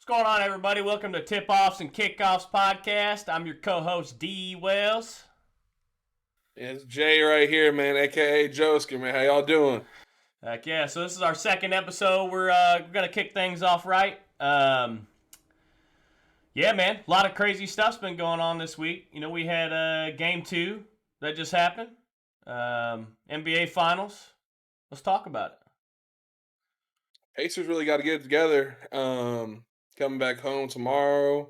going on, everybody? Welcome to Tip-Offs and Kickoffs podcast. I'm your co-host, D. Wells. It's Jay right here, man, a.k.a. Josker, man. How y'all doing? Heck yeah, so this is our second episode. We're going to kick things off right. Yeah, man, a lot of crazy stuff's been going on this week. You know, we had Game 2 that just happened. NBA Finals. Let's talk about it. Pacers really got to get it together. Coming back home tomorrow.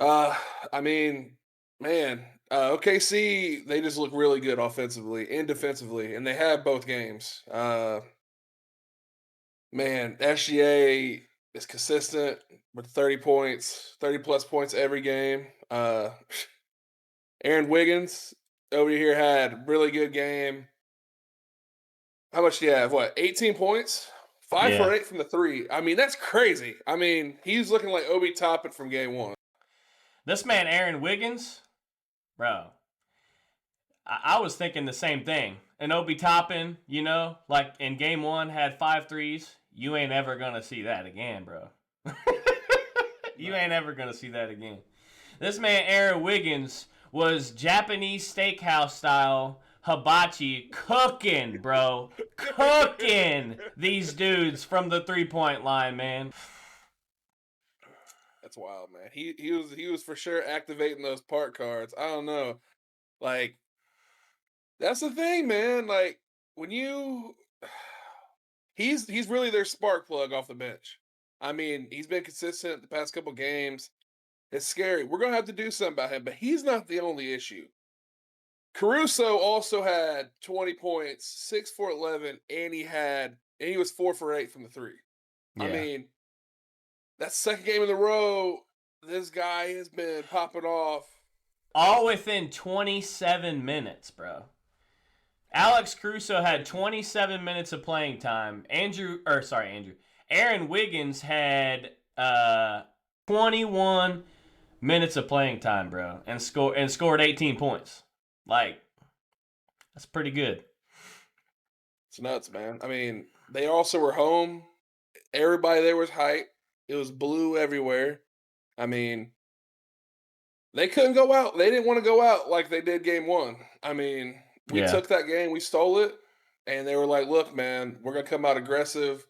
OKC, they just look really good offensively and defensively, and they have both games. SGA is consistent with 30 points, 30-plus points every game. Aaron Wiggins over here had a really good game. How much do you have? 18 points? 5 for 8 from the three. I mean, that's crazy. I mean, he's looking like Obi Toppin from game one. This man, Aaron Wiggins, bro, I was thinking the same thing. And Obi Toppin, you know, like in game one, had 5 threes. You ain't ever going to see that again, bro. You ain't ever going to see that again. This man, Aaron Wiggins, was Japanese steakhouse style hibachi cooking, bro. Cooking these dudes from the three-point line, man. That's wild, man. He was for sure activating those park cards. I don't know. Like, that's the thing, man. Like, when he's really their spark plug off the bench. I mean, he's been consistent the past couple games. It's scary. We're going to have to do something about him, but he's not the only issue. Caruso also had 20 points, 6 for 11, and he was 4 for 8 from the three. Yeah. I mean, that's second game in a row. This guy has been popping off. All within 27 minutes, bro. Alex Caruso had 27 minutes of playing time. Aaron Wiggins had 21 minutes of playing time, bro, and scored 18 points. Like, that's pretty good. It's nuts, man. I mean, they also were home. Everybody there was hype. It was blue everywhere. I mean, they couldn't go out. They didn't want to go out like they did game one. I mean, we took that game. We stole it. And they were like, look, man, we're going to come out aggressive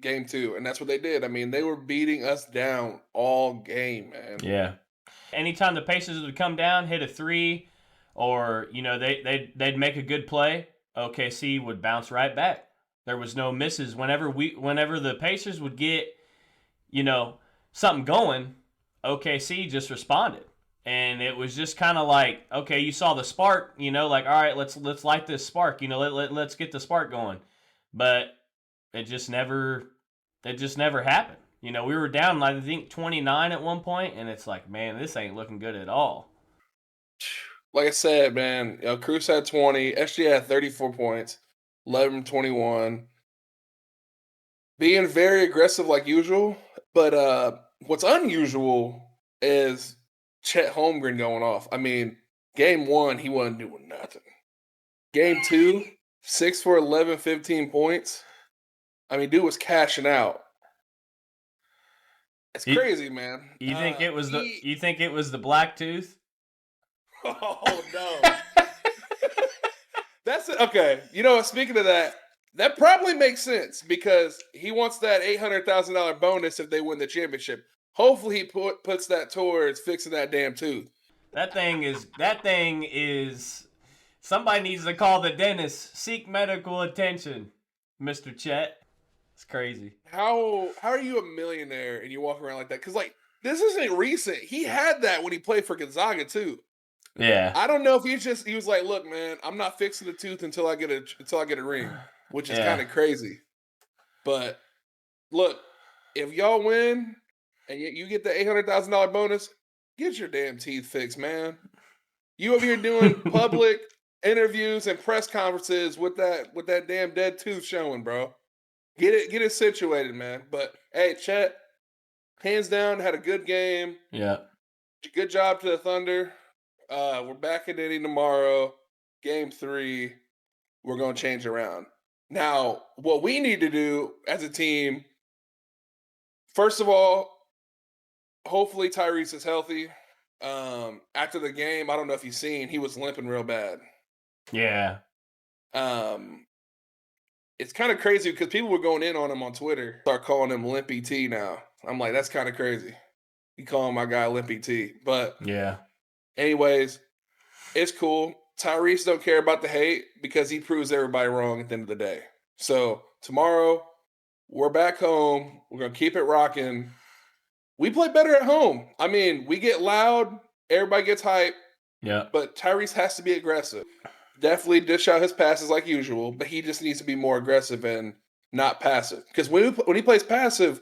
game two. And that's what they did. I mean, they were beating us down all game, man. Yeah. Anytime the Pacers would come down, hit a three, or, you know, they'd make a good play, OKC would bounce right back. There was no misses. Whenever the Pacers would get, you know, something going, OKC just responded. And it was just kind of like, okay, you saw the spark, you know, like, all right, let's light this spark, you know, let's get the spark going. But it just never happened. You know, we were down, I think, 29 at one point, and it's like, man, this ain't looking good at all. Like I said, man, Cruz had 20. SG had 34 points, 11-21. Being very aggressive like usual. But what's unusual is Chet Holmgren going off. I mean, game one, he wasn't doing nothing. Game two, 6 for 11, 15 points. I mean, dude was cashing out. It's crazy, man. You think it was the black tooth? Oh no. That's it. Okay. You know, speaking of that probably makes sense because he wants that $800,000 bonus if they win the championship. Hopefully he puts that towards fixing that damn tooth. That thing is somebody needs to call the dentist. Seek medical attention, Mr. Chet. It's crazy. How are you a millionaire and you walk around like that? Because, like, this isn't recent. He had that when he played for Gonzaga too. Yeah. I don't know if he was like, look, man, I'm not fixing the tooth until I get a ring, which is kind of crazy. But look, if y'all win and you get the $800,000 bonus, get your damn teeth fixed, man. You over here doing public interviews and press conferences with that damn dead tooth showing, bro. Get it situated, man. But hey, Chet, hands down, had a good game. Yeah. Good job to the Thunder. We're back in Indy tomorrow. Game 3. We're going to change around. Now, what we need to do as a team First of all, hopefully Tyrese is healthy. After the game, I don't know if you've seen, he was limping real bad. Yeah. Um, it's kind of crazy because people were going in on him on Twitter, start calling him Limpy T now. I'm like, that's kind of crazy. You calling my guy Limpy T. But Yeah. anyways, it's cool. Tyrese don't care about the hate because he proves everybody wrong at the end of the day. So tomorrow, we're back home. We're going to keep it rocking. We play better at home. I mean, we get loud. Everybody gets hype. Yeah. But Tyrese has to be aggressive. Definitely dish out his passes like usual, but he just needs to be more aggressive and not passive. Because when he plays passive,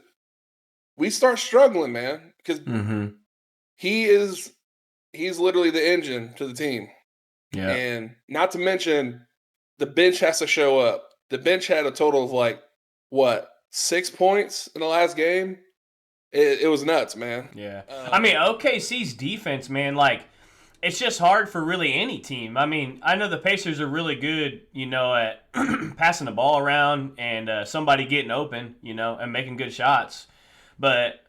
we start struggling, man. Because he's literally the engine to the team. Yeah. And not to mention, the bench has to show up. The bench had a total of 6 points in the last game? It was nuts, man. Yeah. I mean, OKC's defense, man, like, it's just hard for really any team. I mean, I know the Pacers are really good, at passing the ball around and somebody getting open, and making good shots. But,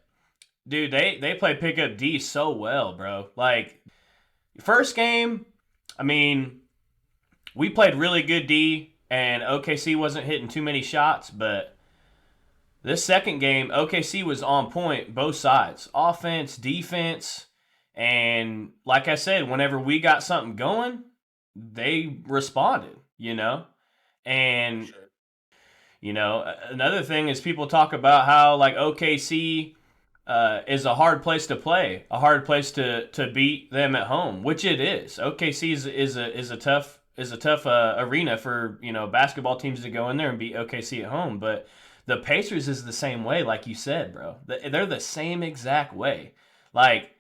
dude, they play pickup D so well, bro. Like, first game, I mean, we played really good D, and OKC wasn't hitting too many shots, but this second game, OKC was on point, both sides. Offense, defense, and like I said, whenever we got something going, they responded, And, another thing is people talk about how, like, OKC is a hard place to play, a hard place to beat them at home, which it is. OKC is a tough arena for basketball teams to go in there and beat OKC at home. But the Pacers is the same way, like you said, bro. They're the same exact way. Like,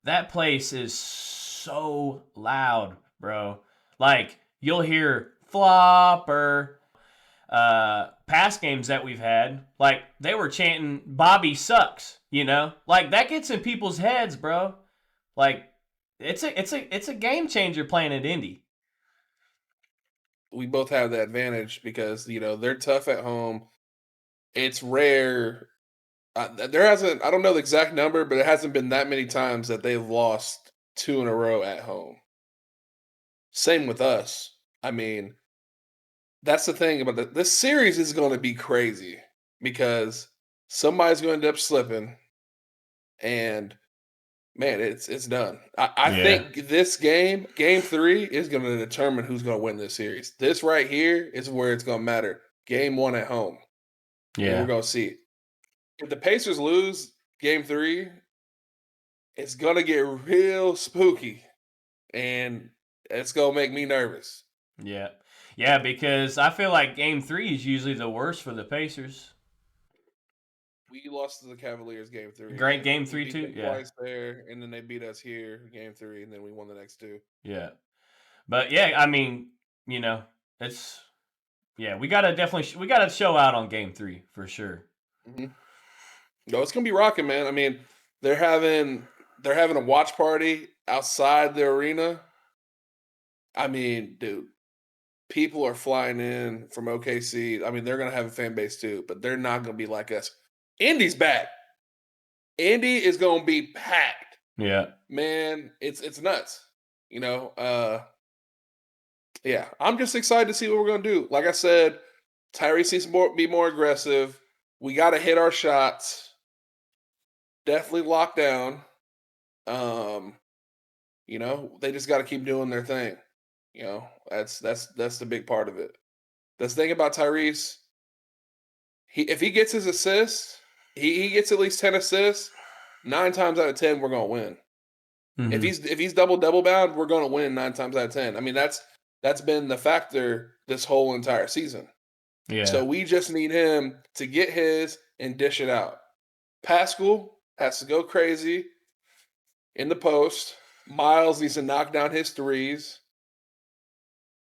that place is so loud, bro. Like, you'll hear flopper. Past games that we've had, like, they were chanting Bobby sucks, like, that gets in people's heads, bro. Like, it's a game changer playing at Indy. We both have the advantage because they're tough at home. It's rare. I don't know the exact number, but it hasn't been that many times that they've lost 2 in a row at home. Same with us. I mean, that's the thing about this series is going to be crazy because somebody's going to end up slipping, and man, it's done. I think this game 3, is going to determine who's going to win this series. This right here is where it's going to matter. Game 1 at home. Yeah, and we're going to see. If the Pacers lose game 3, it's going to get real spooky, and it's going to make me nervous. Yeah. Yeah, because I feel like game 3 is usually the worst for the Pacers. We lost to the Cavaliers game 3. Great game 3 too. Yeah. Twice there, and then they beat us here game 3, and then we won the next 2. Yeah. But yeah, I mean, it's we gotta show out on game 3 for sure. Mm-hmm. No, it's gonna be rocking, man. I mean, they're having a watch party outside the arena. I mean, dude, people are flying in from OKC. I mean, they're going to have a fan base too, but they're not going to be like us. Indy's back. Indy is going to be packed. Yeah. Man, it's nuts. Yeah, I'm just excited to see what we're going to do. Like I said, Tyrese needs to be more aggressive. We got to hit our shots. Definitely lock down. They just got to keep doing their thing. That's the big part of it. The thing about Tyrese, if he gets his assists, he gets at least 10 assists. 9 times out of 10, we're gonna win. Mm-hmm. If he's double bound, we're gonna win 9 times out of 10. I mean, that's been the factor this whole entire season. Yeah. So we just need him to get his and dish it out. Pascal has to go crazy in the post. Miles needs to knock down his threes.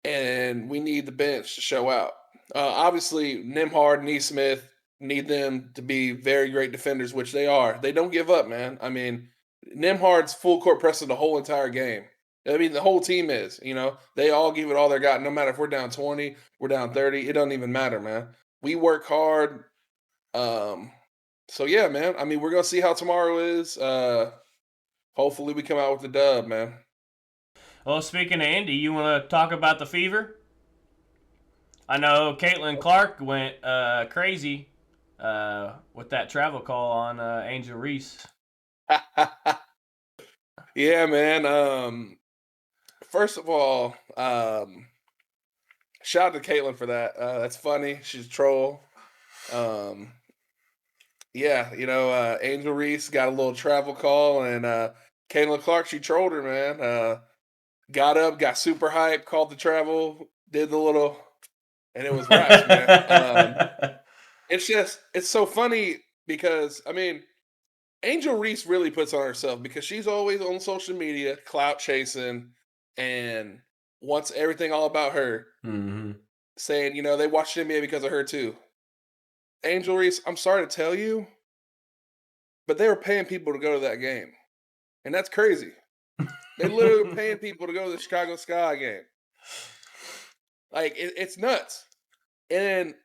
And we need the bench to show out. Obviously, Nembhard, Nesmith need them to be very great defenders, which they are. They don't give up, man. I mean, Nembhard's full court pressing the whole entire game. I mean, the whole team is. They all give it all they got. No matter if we're down 20, we're down 30, it doesn't even matter, man. We work hard. So yeah, man. I mean, we're gonna see how tomorrow is. Hopefully we come out with the dub, man. Well, speaking of Indy, you want to talk about the Fever? I know Caitlin Clark went crazy with that travel call on Angel Reese. Yeah, man. First of all, shout out to Caitlin for that. That's funny. She's a troll. Yeah, Angel Reese got a little travel call, and Caitlin Clark, she trolled her, man. Got up, got super hyped, called the travel, did the little, and it was raps, man. It's so funny because, I mean, Angel Reese really puts on herself because she's always on social media, clout chasing, and wants everything all about her, saying, they watch NBA because of her too. Angel Reese, I'm sorry to tell you, but they were paying people to go to that game. And that's crazy. They literally were paying people to go to the Chicago Sky game. Like, it's nuts. And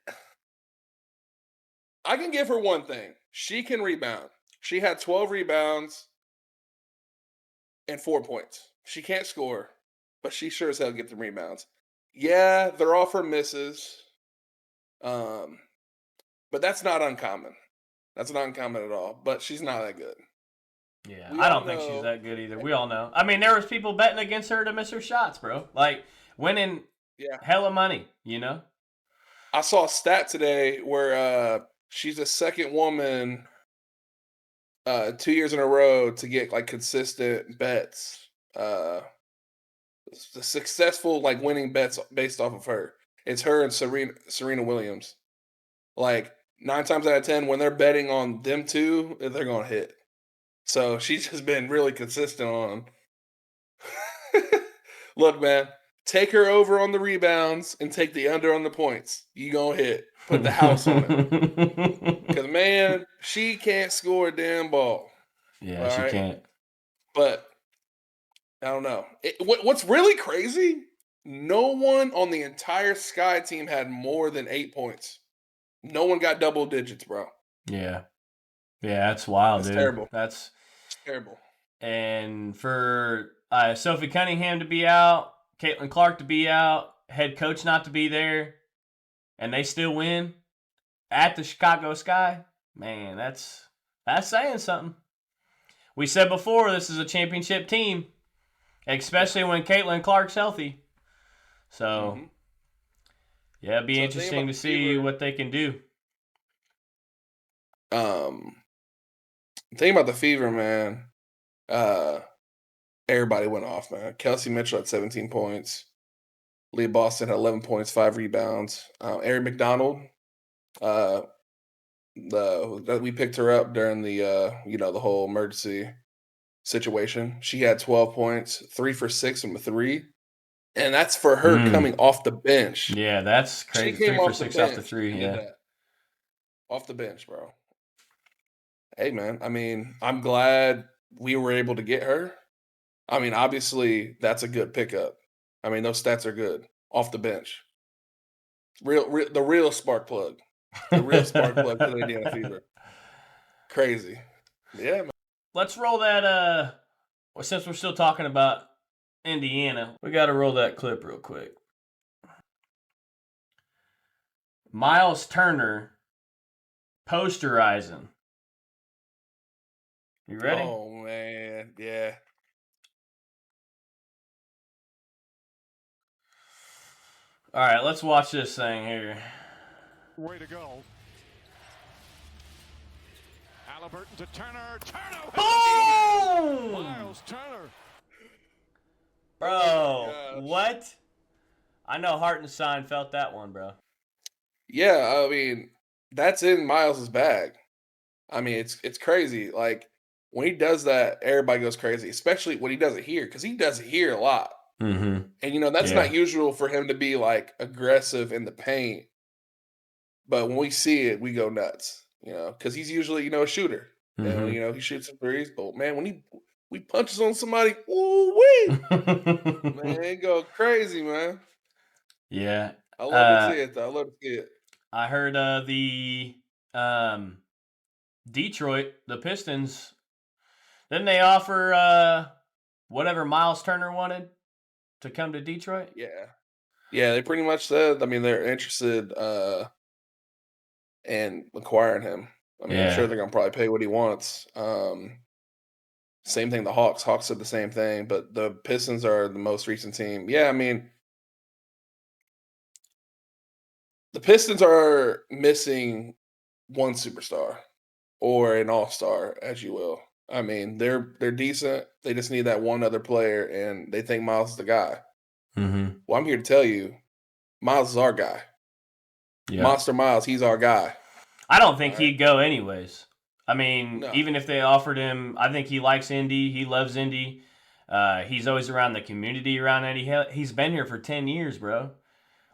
I can give her one thing. She can rebound. She had 12 rebounds and 4 points. She can't score, but she sure as hell get the rebounds. Yeah, they're all for misses. But that's not uncommon. That's not uncommon at all. But she's not that good. Yeah, I don't think she's that good either. We all know. I mean, there was people betting against her to miss her shots, bro. Like, winning hella money, I saw a stat today where she's the second woman 2 years in a row to get, like, consistent bets. The successful, like, winning bets based off of her. It's her and Serena Williams. Like, 9 times out of 10, when they're betting on them two, they're going to hit. So she's just been really consistent on them. Look, man, take her over on the rebounds and take the under on the points. You going to hit. Put the house on it. Because, man, she can't score a damn ball. Yeah, she can't. But, I don't know. What's really crazy, no one on the entire Sky team had more than 8 points. No one got double digits, bro. Yeah. Yeah, that's wild, That's dude. terrible. That's terrible. And for Sophie Cunningham to be out, Caitlin Clark to be out, head coach not to be there, and they still win at the Chicago Sky, man, that's saying something. We said before, this is a championship team, especially when Caitlin Clark's healthy. So, yeah, it'd be interesting to see what they can do. Think about the Fever, man. Everybody went off, man. Kelsey Mitchell had 17 points. Leah Boston had 11 points, 5 rebounds. Erin McDonald, we picked her up during the the whole emergency situation. She had 12 points, 3 for 6 from a 3. And that's for her coming off the bench. Yeah, that's crazy. She came 3 for 6 off the 3. Yeah. Off the bench, bro. Hey, man. I mean, I'm glad we were able to get her. I mean, obviously, that's a good pickup. I mean, those stats are good. Off the bench. The real spark plug. The real spark plug to the Indiana Fever. Crazy. Yeah, man. Let's roll that, since we're still talking about Indiana, we got to roll that clip real quick. Miles Turner posterizing. You ready? Oh, man. Yeah. All right, let's watch this thing here. Way to go. Halliburton to Turner. Turner. Boom! Miles Turner. Bro, what? I know Hartenstein felt that one, bro. Yeah, I mean, that's in Miles's bag. I mean, it's crazy. Like, when he does that, everybody goes crazy, especially when he does it here, because he does it here a lot. Mm-hmm. And, that's not usual for him to be, like, aggressive in the paint. But when we see it, we go nuts, because he's usually, a shooter. Mm-hmm. And, he shoots some threes. But, man, when he punches on somebody, ooh-wee! Man, he go crazy, man. Yeah. I love to see it, though. I love to see it. I heard the Detroit, the Pistons, didn't they offer whatever Miles Turner wanted to come to Detroit? Yeah. Yeah, they pretty much said, I mean, they're interested in acquiring him. I mean, I'm sure Yeah. they're going to probably pay what he wants. Same thing, the Hawks. Hawks said the same thing, but the Pistons are the most recent team. Yeah, I mean, the Pistons are missing one superstar or an all-star, as you will. I mean, they're decent. They just need that one other player, and they think Miles is the guy. Mm-hmm. Well, I'm here to tell you, Miles is our guy. Yeah. Monster Miles, he's our guy. I don't think All right. he'd go anyways. I mean, No. even if they offered him, I think he likes Indy. He loves Indy. He's always around the community around Indy. He's been here for 10 years, bro.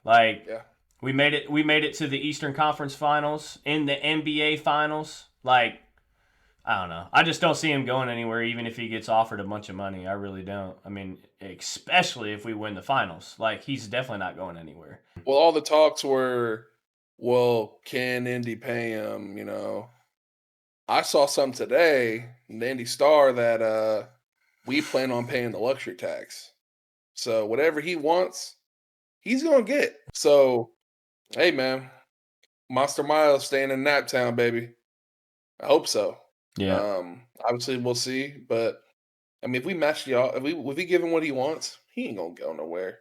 Like, Yeah. we made it to the Eastern Conference Finals, in the NBA Finals. Like, I don't know. I just don't see him going anywhere, even if he gets offered a bunch of money. I really don't. I mean, especially if we win the finals. Like, he's definitely not going anywhere. Well, all the talks were, well, can Indy pay him, you know? I saw some today in the Indy Star that we plan on paying the luxury tax. So whatever he wants, he's going to get. So, hey, man, Monster Miles staying in Naptown, baby. I hope so. Yeah. Obviously, we'll see. But, I mean, if we match y'all, if we give him what he wants, he ain't going to go nowhere.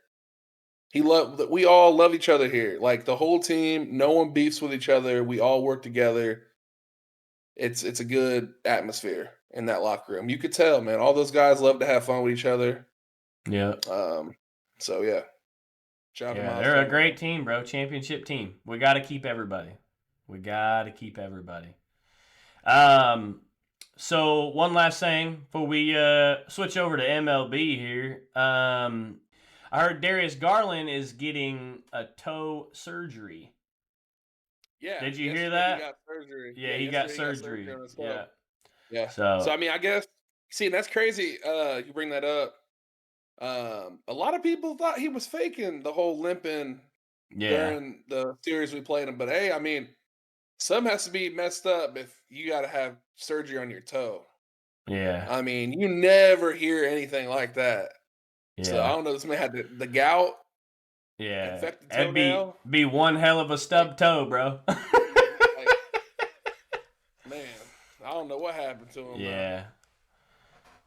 We all love each other here. Like, the whole team, no one beefs with each other. We all work together. It's a good atmosphere in that locker room. You could tell, man. All those guys love to have fun with each other. Yeah. So yeah. Shout out to Yeah, Miles they're a Turner. great team, bro. Championship team. We got to keep everybody. So one last thing before we switch over to MLB here. I heard Darius Garland is getting a toe surgery. Yeah. Did you hear yesterday that? He got surgery. Yeah, he got yesterday surgery. on his toe. Yeah. Yeah. So I mean, I guess that's crazy. You bring that up. A lot of people thought he was faking the whole limping yeah. during the series we played him. But hey, I mean, some has to be messed up if you got to have surgery on your toe. Yeah. I mean, you never hear anything like that. Yeah. So I don't know. This man had the gout. Yeah. Infected That'd toenail. be one hell of a stub toe, bro. Man, I don't know what happened to him. Yeah.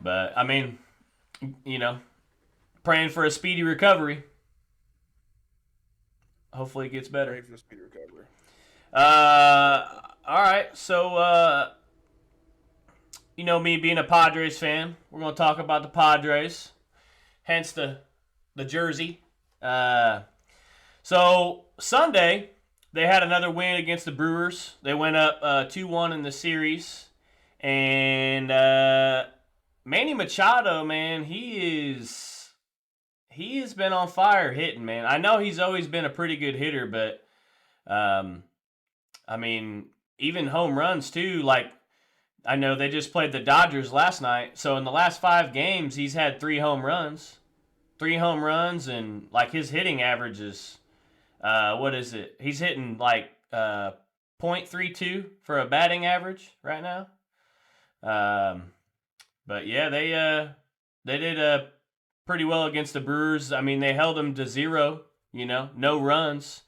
But, I mean, you know, praying for a speedy recovery. Hopefully it gets better. Pray for a speedy recovery. All right. So, you know me being a Padres fan, we're going to talk about the Padres. Hence the jersey. So, Sunday, they had another win against the Brewers. They went up 2-1 in the series. And Manny Machado, man, he has been on fire hitting, man. I know he's always been a pretty good hitter, but I mean, even home runs too. Like, I know they just played the Dodgers last night. So in the last 5 games, he's had 3 home runs. 3 home runs, and like his hitting average is, what is it? He's hitting like .32 for a batting average right now. But yeah, they did pretty well against the Brewers. I mean, they held them to 0, you know, no runs.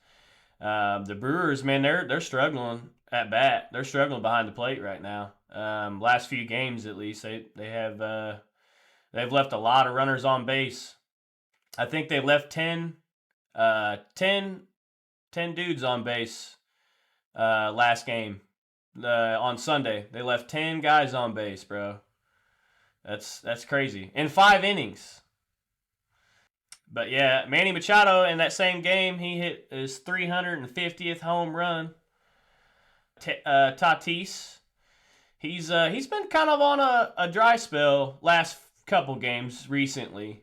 The Brewers, man, they're struggling at bat. They're struggling behind the plate right now. Last few games, at least, they've left a lot of runners on base. I think they left 10 dudes on base last game. On Sunday, they left 10 guys on base, bro. That's crazy. In 5 innings. But yeah, Manny Machado in that same game, he hit his 350th home run. Tatis, he's been kind of on a dry spell last couple games recently.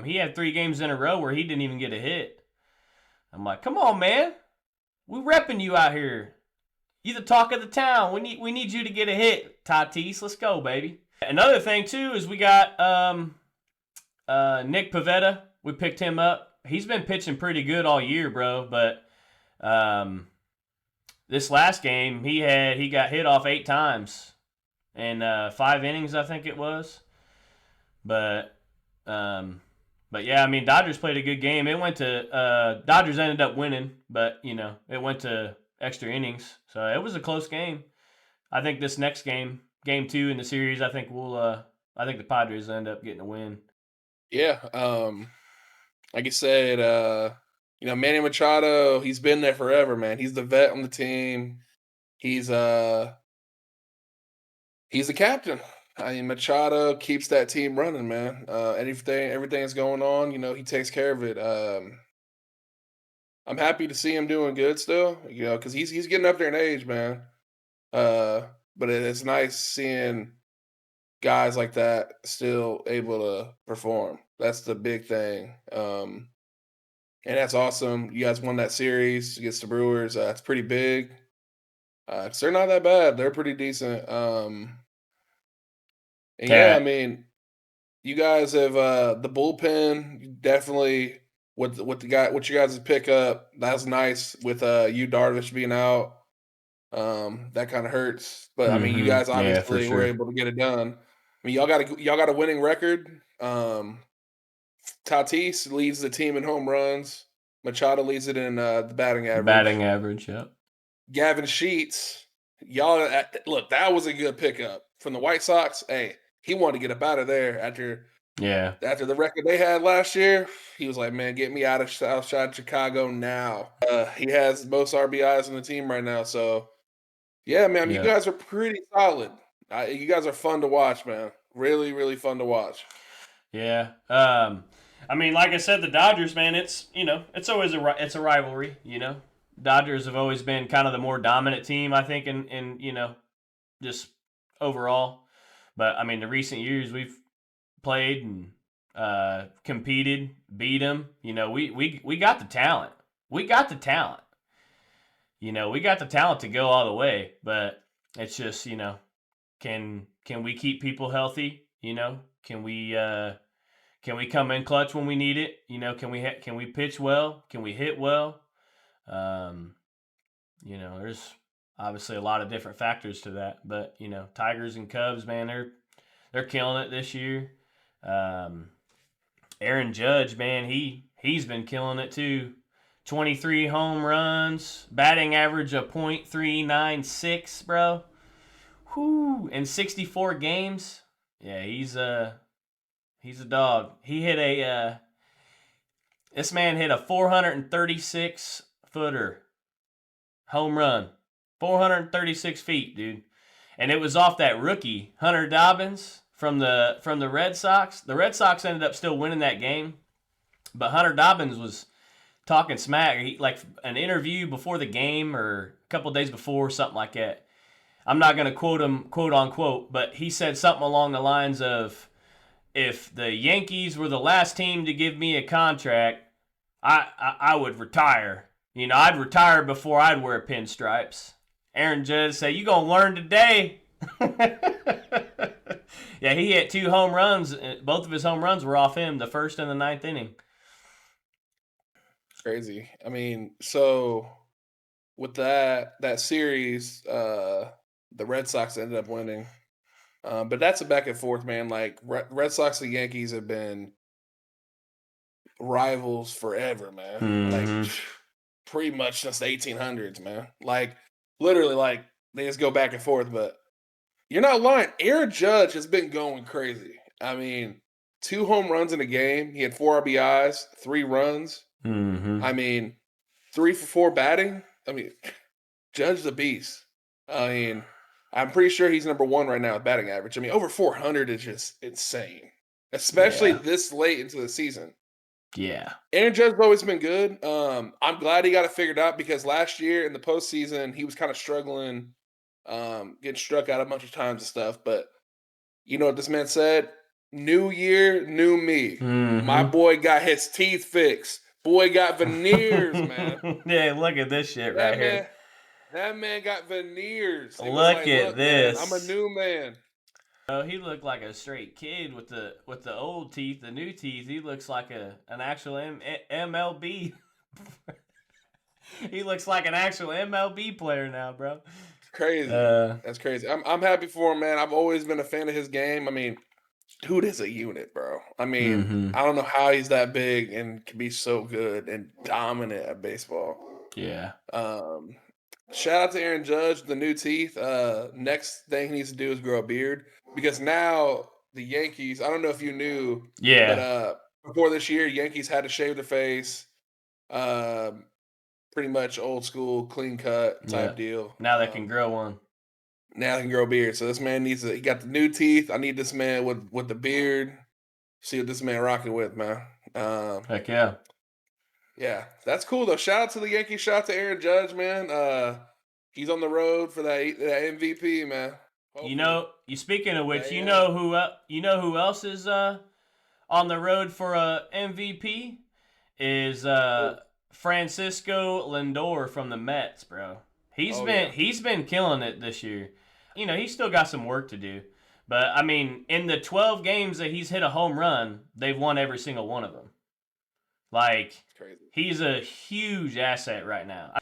He had 3 games in a row where he didn't even get a hit. I'm like, come on, man, we repping you out here. You the talk of the town. We need you to get a hit, Tatis. Let's go, baby. Another thing too is we got Nick Pivetta. We picked him up. He's been pitching pretty good all year, bro. But this last game, he got hit off 8 times in 5 innings, I think it was. But yeah, I mean, Dodgers played a good game. It went to Dodgers ended up winning, but it went to extra innings, so it was a close game. I think this next game, game 2 in the series, I think the Padres end up getting a win. Yeah, like you said, Manny Machado, he's been there forever, man. He's the vet on the team. He's the captain. I mean, Machado keeps that team running, man. Everything that's going on, he takes care of it. I'm happy to see him doing good still, because he's getting up there in age, man. But it's nice seeing guys like that still able to perform. That's the big thing. And that's awesome. You guys won that series against the Brewers. It's pretty big. 'Cause they're not that bad. They're pretty decent. And yeah, I mean, you guys have the bullpen definitely what you guys pick up. That's nice with you Darvish being out. That kind of hurts, but I mean, you guys obviously were able to get it done. I mean, y'all got a winning record. Tatis leads the team in home runs. Machado leads it in the batting average. Batting average, yep. Gavin Sheets, y'all look, that was a good pickup from the White Sox. Hey, he wanted to get up out of there after the record they had last year. He was like, man, get me out of Southside Chicago now. He has most RBIs on the team right now, so yeah, man, you guys are pretty solid. You guys are fun to watch, man. Really, really fun to watch. Yeah. I mean, like I said, the Dodgers, man, it's always a rivalry, Dodgers have always been kind of the more dominant team, I think, in just overall. But I mean, the recent years we've played and competed, beat them. We got the talent. We got the talent. We got the talent to go all the way, but it's just, can we keep people healthy? Can we come in clutch when we need it? Can we pitch well? Can we hit well? There's obviously a lot of different factors to that, but Tigers and Cubs, man, they're killing it this year. Aaron Judge, man, he's been killing it too. 23 home runs, batting average of .396, bro. Whoo, in 64 games. Yeah, he's a dog. He hit this man hit a 436 footer home run. 436 feet, dude. And it was off that rookie, Hunter Dobbins from the Red Sox. The Red Sox ended up still winning that game, but Hunter Dobbins was talking smack. He, like an interview before the game or a couple days before, something like that. I'm not going to quote him, quote unquote, but he said something along the lines of, if the Yankees were the last team to give me a contract, I would retire. I'd retire before I'd wear pinstripes. Aaron Judge said, you going to learn today. Yeah, he hit 2 home runs. Both of his home runs were off him, the first and the 9th inning. Crazy. I mean, so with that series, the Red Sox ended up winning. But that's a back and forth, man. Like, Red Sox and Yankees have been rivals forever, man. Mm-hmm. Like, pretty much since the 1800s, man. Like, literally, like, they just go back and forth. But you're not lying. Aaron Judge has been going crazy. I mean, 2 home runs in a game. He had 4 RBIs, 3 runs. Mm-hmm. I mean, 3 for 4 batting. I mean, Judge the beast. I mean, I'm pretty sure he's number 1 right now at batting average. I mean, over 400 is just insane, especially this late into the season. Yeah. Aaron Judge has always been good. I'm glad he got it figured out because last year in the postseason, he was kind of struggling, getting struck out a bunch of times and stuff. But you know what this man said? New year, new me. Mm-hmm. My boy got his teeth fixed. Boy got veneers, man. Yeah, look at this shit right here. That man got veneers. Look at this. Man, I'm a new man. Oh, he looked like a straight kid with the old teeth, the new teeth. He looks like an actual MLB. He looks like an actual MLB player now, bro. Crazy. That's crazy. I'm happy for him, man. I've always been a fan of his game. I mean, dude is a unit, bro. I mean, I don't know how he's that big and can be so good and dominant at baseball. Yeah. Shout out to Aaron Judge, the new teeth. Next thing he needs to do is grow a beard because now the Yankees, I don't know if you knew, but before this year, Yankees had to shave their face. Pretty much old school, clean cut type deal. Now they can grow one. Now they can grow a beard. So this man he got the new teeth. I need this man with the beard. See what this man rocking with, man. Heck yeah. Yeah, that's cool though. Shout out to the Yankees. Shout out to Aaron Judge, man. He's on the road for that MVP, man. Hopefully. Speaking of which, you know who else is on the road for a MVP is Francisco Lindor from the Mets, bro. He's been killing it this year. He's still got some work to do. But, I mean, in the 12 games that he's hit a home run, they've won every single one of them. Like, he's a huge asset right now.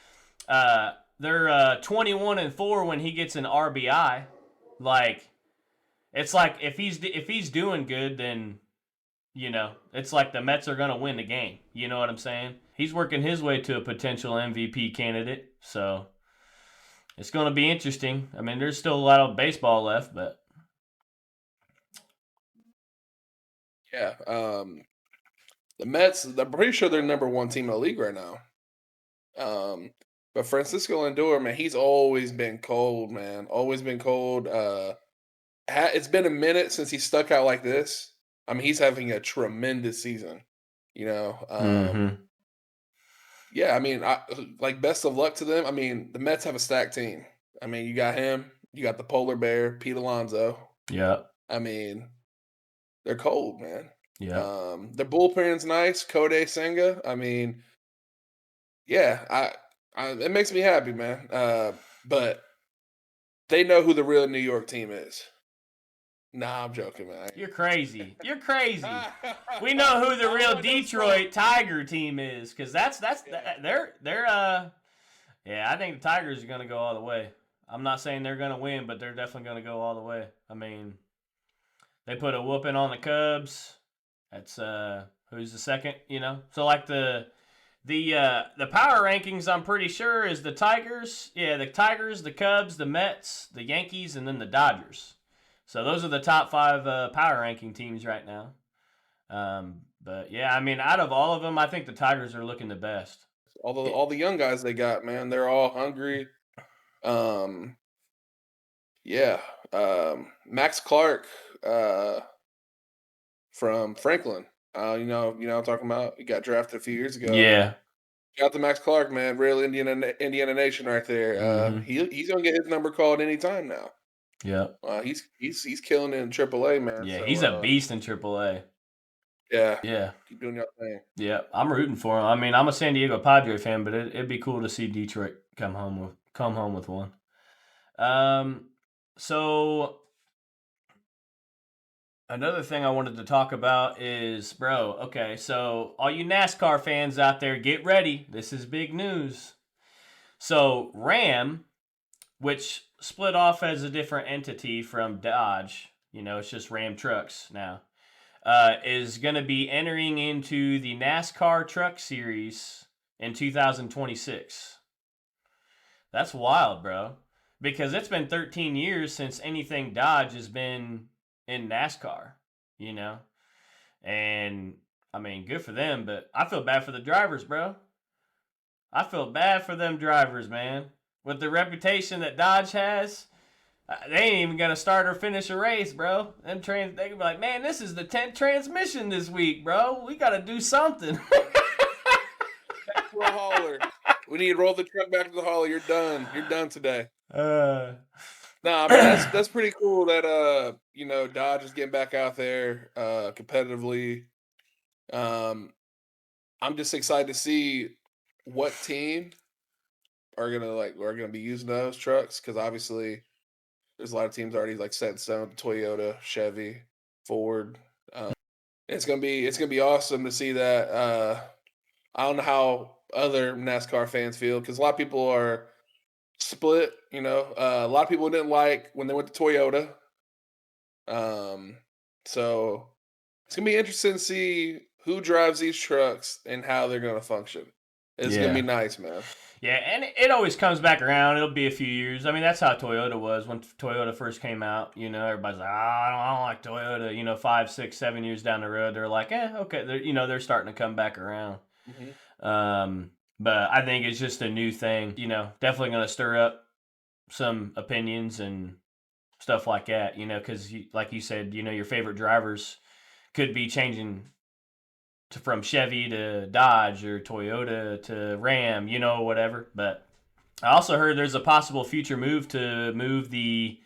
They're 21-4 when he gets an RBI. Like, it's like if he's doing good, then, it's like the Mets are going to win the game. You know what I'm saying? He's working his way to a potential MVP candidate. So, it's going to be interesting. I mean, there's still a lot of baseball left, but. Yeah. The Mets, I'm pretty sure they're number one team in the league right now. But Francisco Lindor, man, he's always been cold, man. Always been cold. It's been a minute since he stuck out like this. I mean, he's having a tremendous season. Yeah, I mean, best of luck to them. I mean, the Mets have a stacked team. I mean, you got him. You got the polar bear, Pete Alonso. Yeah. I mean, they're cold, man. Yeah. Their bullpen's nice. Kodai Senga. I mean, yeah, it makes me happy, man. But they know who the real New York team is. Nah, I'm joking, man. You're crazy. We know who the real Detroit Tiger team is, because I think the Tigers are gonna go all the way. I'm not saying they're gonna win, but they're definitely gonna go all the way. I mean, they put a whooping on the Cubs. That's who's the second, So like the power rankings, I'm pretty sure is the Tigers. Yeah, the Tigers, the Cubs, the Mets, the Yankees, and then the Dodgers. So those are the top 5 power ranking teams right now. But yeah, I mean, out of all of them, I think the Tigers are looking the best. All the young guys they got, man, they're all hungry. Max Clark, from Franklin. You know what I'm talking about? He got drafted a few years ago. Yeah. Got the Max Clark, man. Real Indiana Nation right there. He's gonna get his number called anytime now. Yeah. He's killing it in AAA, man. Yeah, so, he's a beast in AAA. Yeah. Yeah. Keep doing your thing. Yeah, I'm rooting for him. I mean, I'm a San Diego Padre fan, but it'd be cool to see Detroit come home with one. So another thing I wanted to talk about is, so all you NASCAR fans out there, get ready. This is big news. So Ram, which split off as a different entity from Dodge, it's just Ram Trucks now, is going to be entering into the NASCAR Truck Series in 2026. That's wild, bro. Because it's been 13 years since anything Dodge has been in NASCAR, And, I mean, good for them, but I feel bad for the drivers, bro. I feel bad for them drivers, man. With the reputation that Dodge has, they ain't even going to start or finish a race, bro. They can be like, man, this is the 10th transmission this week, bro. We got to do something. Back to a hauler. We need to roll the truck back to the hauler. You're done. You're done today. Nah, I mean, that's pretty cool that Dodge is getting back out there competitively. I'm just excited to see what team are gonna be using those trucks, because obviously there's a lot of teams already set in stone. Toyota, Chevy, Ford. It's gonna be awesome to see that. I don't know how other NASCAR fans feel, because a lot of people are split. A lot of people didn't like when they went to Toyota. So it's gonna be interesting to see who drives these trucks and how they're gonna function. It's gonna be nice, man. Yeah, and it always comes back around. It'll be a few years. I mean, that's how Toyota was when Toyota first came out. Everybody's like, I don't like Toyota. 5, 6, 7 years down the road, they're like, okay. They're starting to come back around. Mm-hmm. But I think it's just a new thing. Definitely going to stir up some opinions and stuff like that. Because like you said, your favorite drivers could be changing from Chevy to Dodge or Toyota to Ram, whatever. But I also heard there's a possible future move to move the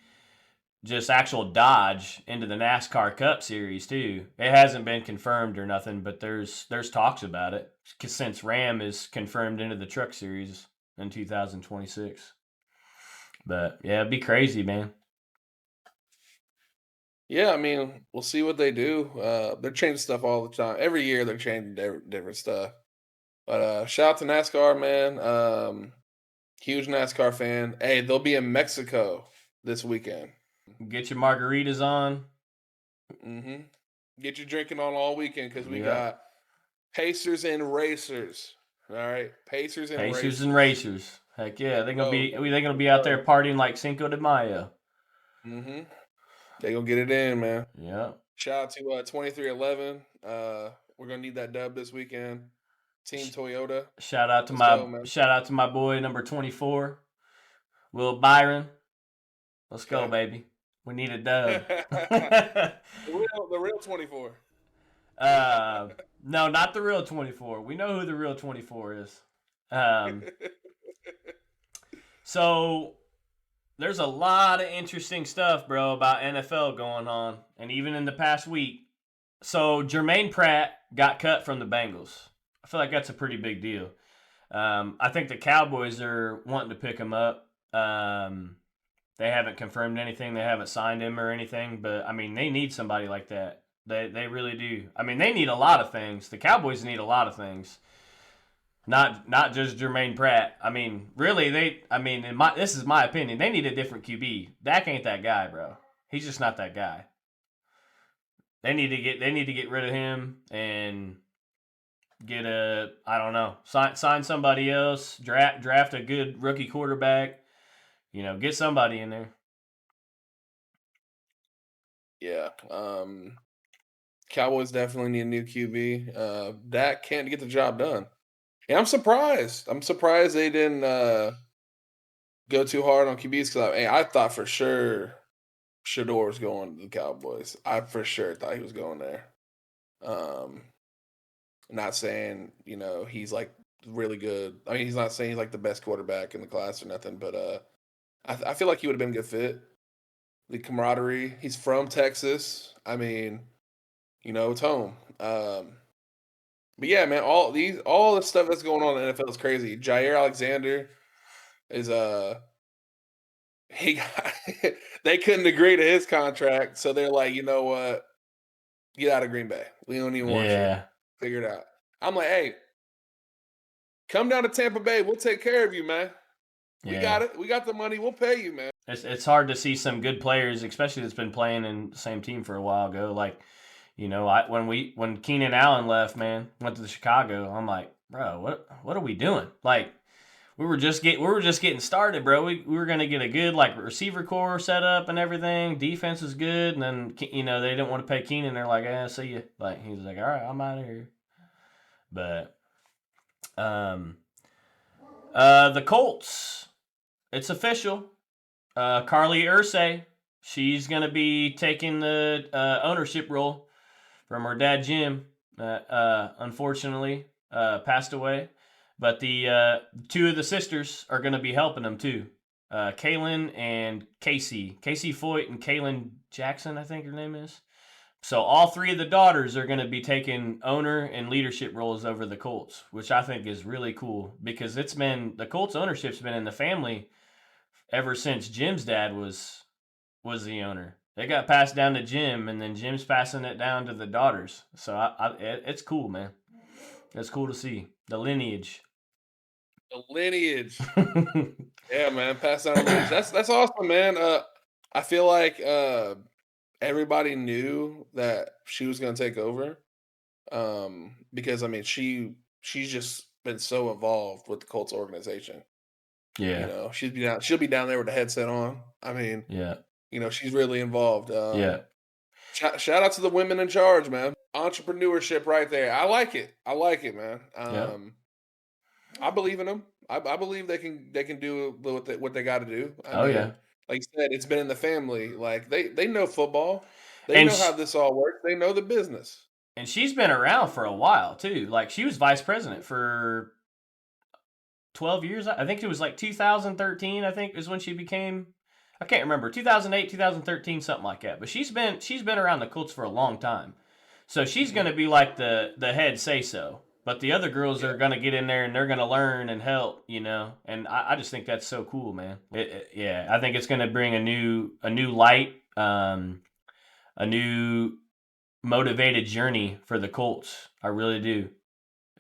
just actual Dodge into the NASCAR Cup Series too. It hasn't been confirmed or nothing, but there's talks about it since Ram is confirmed into the Truck Series in 2026. But yeah, it'd be crazy, man. Yeah, I mean, we'll see what they do. They're changing stuff all the time. Every year they're changing different stuff. But shout out to NASCAR, man. Huge NASCAR fan. Hey, they'll be in Mexico this weekend. Get your margaritas on. Mm-hmm. Get your drinking on all weekend, because we got Pacers and Racers. All right, Pacers and Racers. Heck yeah, they're gonna be out there partying like Cinco de Mayo. Mm-hmm. They gonna get it in, man. Yeah. Shout out to 2311. We're gonna need that dub this weekend. Team Toyota. Shout out to my boy number 24, Will Byron. Let's go, baby. We need a dub. the real 24. No, not the real 24. We know who the real 24 is. So there's a lot of interesting stuff, bro, about NFL going on, and even in the past week. So Jermaine Pratt got cut from the Bengals. I feel like that's a pretty big deal. I think the Cowboys are wanting to pick him up. They haven't confirmed anything. They haven't signed him or anything. But, I mean, they need somebody like that. They really do. I mean, they need a lot of things. The Cowboys need a lot of things. Not just Jermaine Pratt. I mean, really, this is my opinion. They need a different QB. Dak ain't that guy, bro. He's just not that guy. They need to get rid of him and get sign somebody else, draft a good rookie quarterback, get somebody in there. Yeah. Cowboys definitely need a new QB. Dak can't get the job done. Yeah, I'm surprised. They didn't go too hard on QBs, because I thought for sure Shador was going to the Cowboys. I for sure thought he was going there. Not saying, he's like really good. I mean, he's not saying he's like the best quarterback in the class or nothing, but I feel like he would have been a good fit. The camaraderie. He's from Texas. I mean, it's home. But yeah, man, all the stuff that's going on in the NFL is crazy. Jair Alexander is they couldn't agree to his contract, so they're like, you know what? Get out of Green Bay. We don't even want you. Figure it out. I'm like, hey, come down to Tampa Bay. We'll take care of you, man. We got it. We got the money. We'll pay you, man. It's hard to see some good players, especially that's been playing in the same team for a while ago. Like, when Keenan Allen left, man, went to Chicago, I'm like, bro, what are we doing? Like, we were just getting started, bro. We were gonna get a good receiver core set up and everything. Defense was good, and then they didn't want to pay Keenan. They're like, see you. Like, he's like, all right, I'm out of here. But the Colts, it's official. Carly Irsay, she's gonna be taking the ownership role from her dad Jim. Unfortunately, passed away. But the two of the sisters are going to be helping them too. Kaylin and Casey. Casey Foyt and Kaylin Jackson, I think her name is. So all three of the daughters are going to be taking owner and leadership roles over the Colts, which I think is really cool, because the Colts ownership's been in the family ever since Jim's dad was the owner. It got passed down to Jim, and then Jim's passing it down to the daughters. So it's cool, man. It's cool to see the lineage. The lineage. Yeah, man. Pass down the lineage. That's awesome, man. I feel like everybody knew that she was gonna take over. Because I mean she's just been so involved with the Colts organization. You Yeah. know, she'll be down there with the headset on. I mean, Yeah. you know, she's really involved. Yeah. Shout out to the women in charge, man. Entrepreneurship right there. I like it, man. Yeah. I believe in them. I believe they can do what they got to do. Oh yeah. Like you said, it's been in the family. Like they know football. They And know how this all works. They know the business. And she's been around for a while too. Like she was vice president for 12 years. I think it was like 2013. I think is when she became. I can't remember 2008, 2013, something like that. But she's been around the Colts for a long time. So she's going to be like the head say so. But the other girls are going to get in there and they're going to learn and help, you know. And I just think that's so cool, man. Yeah, I think it's going to bring a new light, a new motivated journey for the Colts. I really do.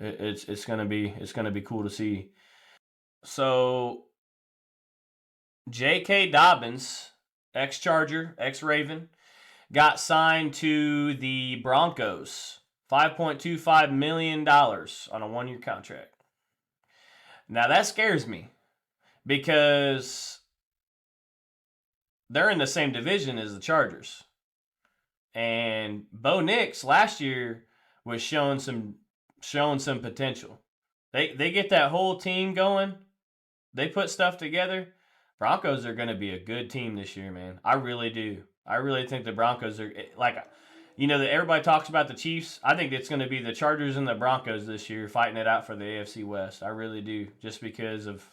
It's gonna be cool to see. So J.K. Dobbins, ex-Charger, ex-Raven, got signed to the Broncos, $5.25 million on a one-year contract. Now that scares me because they're in the same division as the Chargers. And Bo Nix last year was showing some potential. They get that whole team going. They put stuff together. Broncos are going to be a good team this year, man. I really do. I really think the Broncos are like, you know, that everybody talks about the Chiefs. I think it's going to be the Chargers and the Broncos this year fighting it out for the AFC West. I really do, just because of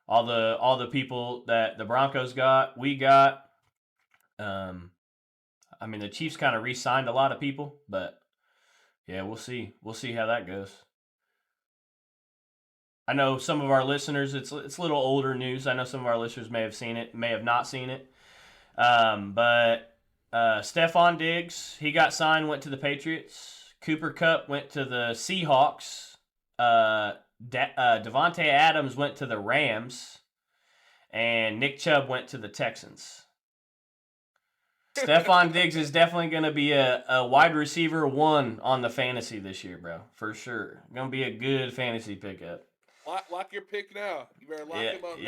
all the people that the Broncos got, we got. I mean, the Chiefs kind of re-signed a lot of people, but yeah, we'll see. We'll see how that goes. I know some of our listeners, it's a little older news. I know some of our listeners may have seen it, may have not seen it. But Stephon Diggs, he got signed, went to the Patriots. Cooper Kupp went to the Seahawks. Devontae Adams went to the Rams. And Nick Chubb went to the Texans. Stephon Diggs is definitely going to be a wide receiver 1 on the fantasy this year, bro. For sure. Going to be a good fantasy pickup. Lock your pick now. You better lock him up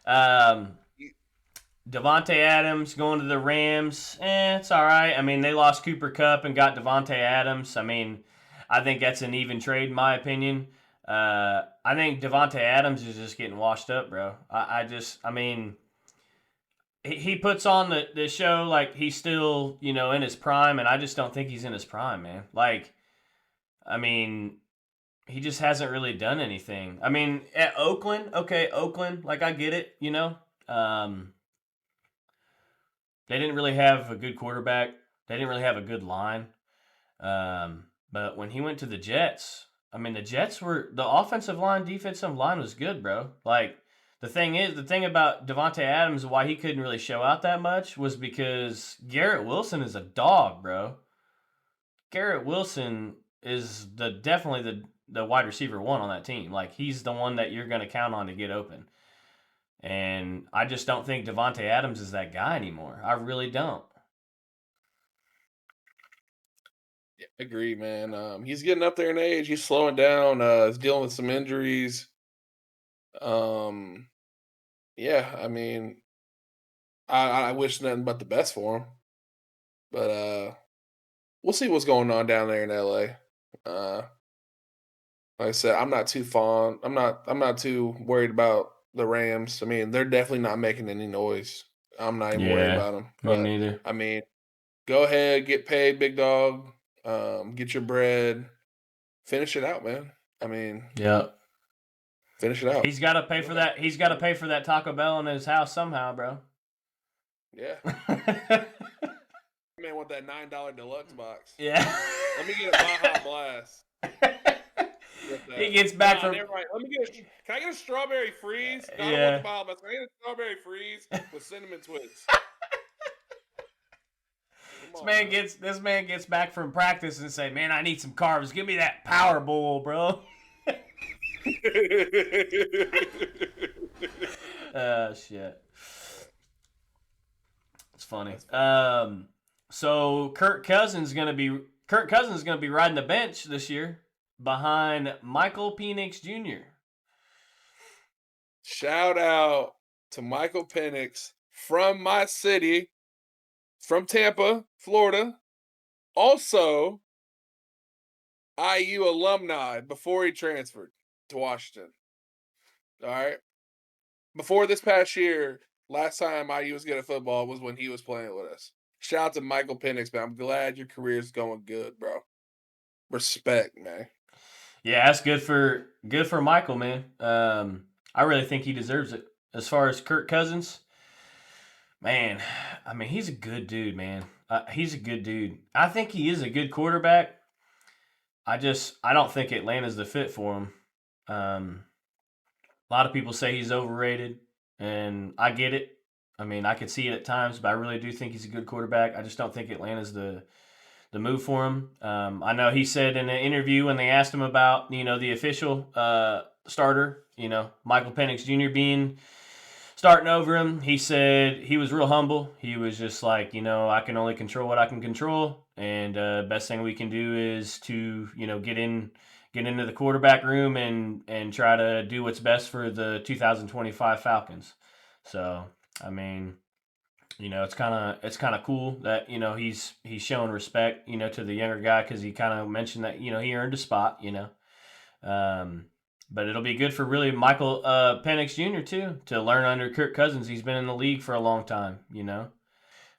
now. Devontae Adams going to the Rams. It's all right. I mean, they lost Cooper Kupp and got Devontae Adams. I mean, I think that's an even trade in my opinion. I think Devontae Adams is just getting washed up, bro. I mean... He puts on the show like he's still, you know, in his prime, and I just don't think he's in his prime, man. Like, I mean, he just hasn't really done anything. I mean, at Oakland, like I get it, you know. They didn't really have a good quarterback. They didn't really have a good line. But when he went to the Jets, I mean, the offensive line, defensive line was good, bro. Like, the thing about Devontae Adams, why he couldn't really show out that much was because Garrett Wilson is a dog, bro. Garrett Wilson is definitely the wide receiver 1 on that team. Like, he's the one that you're going to count on to get open. And I just don't think Devontae Adams is that guy anymore. I really don't. Yeah, agree, man. He's getting up there in age. He's slowing down. He's dealing with some injuries. Yeah, I mean, I wish nothing but the best for him. But we'll see what's going on down there in LA. Like I said, I'm not too fond. I'm not too worried about the Rams. I mean, they're definitely not making any noise. I'm not even worried about them. Me neither. I mean, go ahead, get paid, big dog. Get your bread. Finish it out, man. I mean, yeah. Finish it out. He's got to pay for that. He's got to pay for that Taco Bell in his house somehow, bro. Yeah. Man, want that $9 deluxe box? Yeah. Let me get a Baja Blast. He gets back from. Right. Can I get a strawberry freeze? No, yeah. I don't want the Baja Blast. Can I get a strawberry freeze with cinnamon twists? This man gets back from practice and say, "Man, I need some carbs. Give me that Power Bowl, bro." Shit. It's funny. So Kirk Cousins is gonna be riding the bench this year behind Michael Penix Jr. Shout out to Michael Penix from my city, from Tampa, Florida. Also, IU alumni before he transferred to Washington. All right. Before this past year, last time IU was good at football was when he was playing with us. Shout out to Michael Penix, man. I'm glad your career's going good, bro. Respect, man. Yeah, that's good for Michael, man. I really think he deserves it. As far as Kirk Cousins, man, I mean, he's a good dude, man. He's a good dude. I think he is a good quarterback. I don't think Atlanta's the fit for him. A lot of people say he's overrated, and I get it. I mean, I could see it at times, but I really do think he's a good quarterback. I just don't think Atlanta's the move for him. I know he said in an interview when they asked him about, the official starter, Michael Penix Jr. starting over him, he said he was real humble. He was just like, I can only control what I can control, and best thing we can do is to, get into the quarterback room and try to do what's best for the 2025 Falcons. So, I mean, it's kind of cool that, he's showing respect, to the younger guy, because he kind of mentioned that, he earned a spot, but it'll be good for really Michael Penix Jr. too, to learn under Kirk Cousins. He's been in the league for a long time,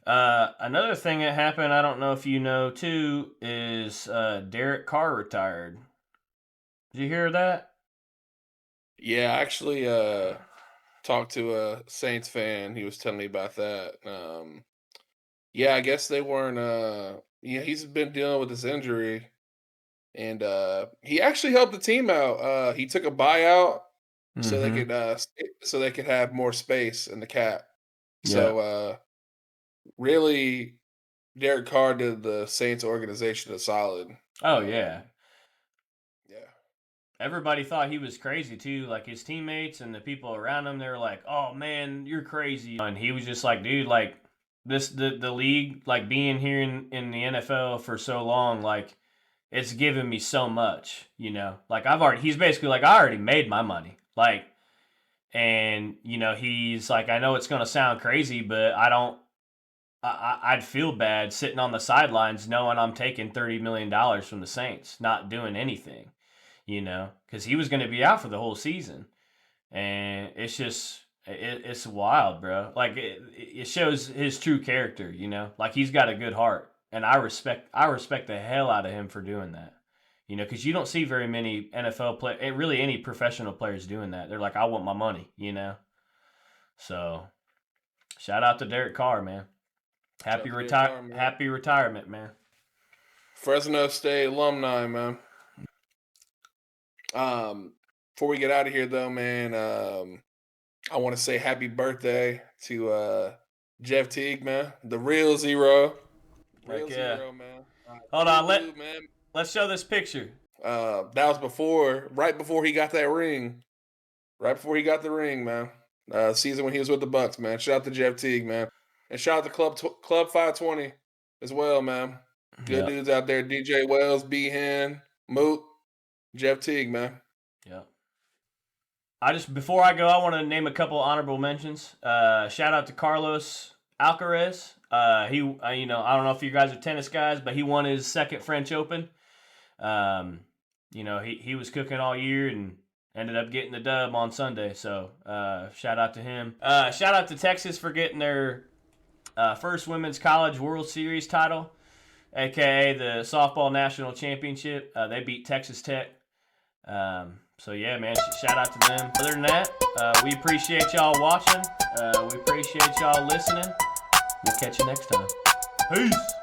Another thing that happened, I don't know if you know too, is Derek Carr retired. Did you hear that? Yeah, I actually talked to a Saints fan. He was telling me about that. Yeah, I guess they weren't. He's been dealing with this injury, and he actually helped the team out. He took a buyout so they could have more space in the cap. Yeah. So really, Derek Carr did the Saints organization a solid. Oh yeah. Yeah. Everybody thought he was crazy too, like his teammates and the people around him. They were like, "Oh man, you're crazy," and he was just like, "Dude, like the league, like being here in the NFL for so long, like it's given me so much, Like he's basically like, I already made my money, like, and he's like, I know it's gonna sound crazy, but I'd feel bad sitting on the sidelines knowing I'm taking $30 million from the Saints, not doing anything." Because he was going to be out for the whole season. And it's just, it's wild, bro. Like, it shows his true character, Like, he's got a good heart. And I respect the hell out of him for doing that. Because you don't see very many NFL players, really any professional players doing that. They're like, I want my money, So, shout out to Derek Carr, man. Happy retirement, man. Fresno State alumni, man. Before we get out of here, though, man, I want to say happy birthday to Jeff Teague, man, the real zero. Zero, man. Hold on, let's show this picture. That was right before he got that ring. Right before he got the ring, man. Season when he was with the Bucks, man. Shout out to Jeff Teague, man, and shout out to Club 520 as well, man. Good dudes out there. DJ Wells, B-Hen, Moot. Jeff Teague, man. Yeah. Before I go, I want to name a couple honorable mentions. Shout out to Carlos Alcaraz. He, I don't know if you guys are tennis guys, but he won his second French Open. He was cooking all year and ended up getting the dub on Sunday. So, shout out to him. Shout out to Texas for getting their first Women's College World Series title, aka the Softball National Championship. They beat Texas Tech. So yeah, man, shout out to them. Other than that, we appreciate y'all watching. We appreciate y'all listening. We'll catch you next time. Peace.